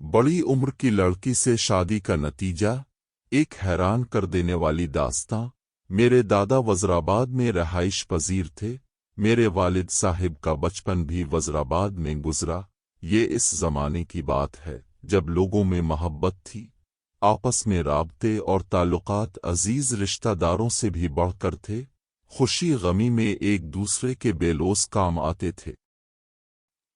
बड़ी उम्र की लड़की से शादी का नतीजा। एक हैरान कर देने वाली दास्तां। मेरे दादा वज़राबाद में रहाइश पजीर थे। मेरे वालिद साहिब का बचपन भी वज़राबाद में गुजरा। ये इस ज़माने की बात है जब लोगों में मोहब्बत थी, आपस में राब्ते और ताल्लुकात अजीज रिश्तेदारों से भी बढ़कर थे। खुशी गमी में एक दूसरे के बेलोस काम आते थे।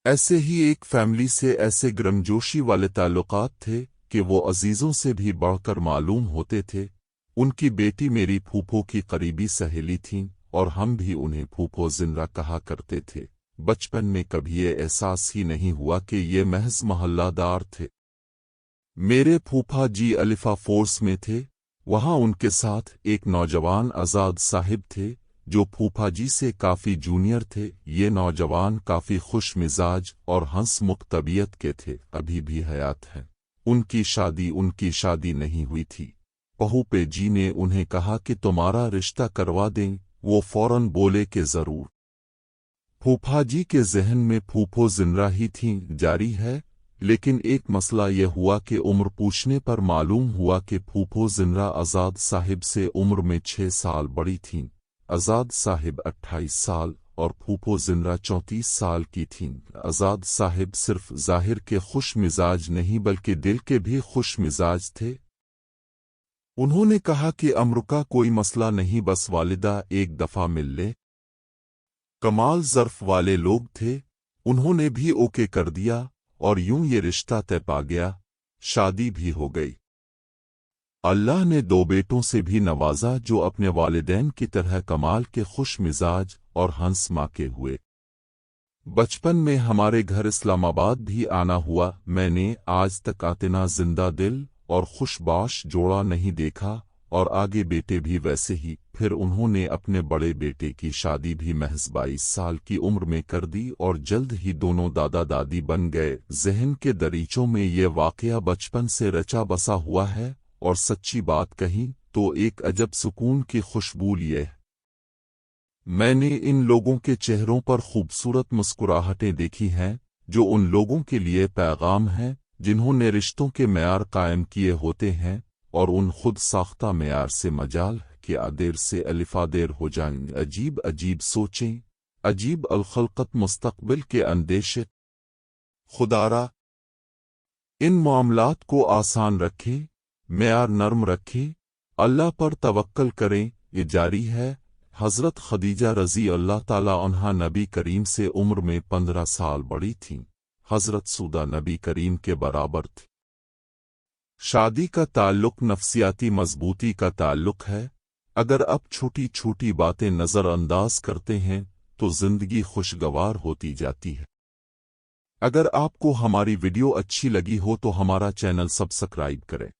ऐसे ही एक फैमिली से ऐसे गर्मजोशी वाले ताल्लुकात थे कि वो अजीजों से भी बढ़कर मालूम होते थे। उनकी बेटी मेरी फूफो की करीबी सहेली थीं और हम भी उन्हें फूफो जिंदा कहा करते थे। बचपन में कभी ये एहसास ही नहीं हुआ कि ये महज मोहल्लादार थे। मेरे फूफा जी अलिफा फोर्स में थे। वहां उनके साथ एक नौजवान आजाद साहिब थे जो फूफा जी से काफी जूनियर थे। ये नौजवान काफी खुश मिजाज और हंसमुख तबीयत के थे, अभी भी हयात हैं। उनकी शादी नहीं हुई थी। पहुपे जी ने उन्हें कहा कि तुम्हारा रिश्ता करवा दें। वो फौरन बोले कि जरूर। फूफा जी के जहन में फूफो जिंदा ही थीं जारी है, लेकिन एक मसला यह हुआ कि उम्र पूछने पर मालूम हुआ कि फूफो जिंदा आजाद साहिब से उम्र में 6 साल बड़ी थीं। आजाद साहिब 28 साल और फूफो जिंदा 34 साल की थीं। आजाद साहिब सिर्फ जाहिर के खुश मिजाज नहीं बल्कि दिल के भी खुश मिजाज थे। उन्होंने कहा कि अम्र का कोई मसला नहीं, बस वालिदा एक दफा मिल ले। कमाल ज़र्फ वाले लोग थे। उन्होंने भी ओके कर दिया और यूं ये रिश्ता तय पा गया। शादी भी हो गई। अल्लाह ने 2 बेटों से भी नवाजा जो अपने वालिदैन की तरह कमाल के खुश मिजाज और हंस माँ के हुए। बचपन में हमारे घर इस्लामाबाद भी आना हुआ। मैंने आज तक इतना जिंदा दिल और खुशबाश जोड़ा नहीं देखा, और आगे बेटे भी वैसे ही। फिर उन्होंने अपने बड़े बेटे की शादी भी महज 22 साल की उम्र में कर दी और जल्द ही दोनों दादा दादी बन गए। जहन के दरीचों में ये वाकया बचपन से रचा बसा हुआ है, और सच्ची बात कही तो एक अजब सुकून की खुशबू लिए। मैंने इन लोगों के चेहरों पर खूबसूरत मुस्कुराहटें देखी हैं, जो उन लोगों के लिए पैगाम हैं जिन्होंने रिश्तों के मेयार कायम किए होते हैं, और उन खुद साख्ता मेयार से मजाल कि आदेर से अलिफादेर हो जाएं। अजीब अजीब सोचें, अजीब अलखलकत मुस्तकबिल के अंदेशे। खुदारा इन मामलात को आसान रखे, मेयार नर्म रखे, अल्लाह पर तवक्कल करें। ये जारी है। हज़रत खदीजा रज़ी अल्लाह ताला अन्हा नबी करीम से उम्र में 15 साल बड़ी थीं। हज़रत सूदा नबी करीम के बराबर थी। शादी का ताल्लुक नफ्सियाती मजबूती का ताल्लुक है। अगर आप छोटी छोटी बातें नज़रअंदाज करते हैं तो जिंदगी खुशगवार होती जाती है। अगर आपको हमारी वीडियो अच्छी लगी हो तो हमारा चैनल सब्सक्राइब करें।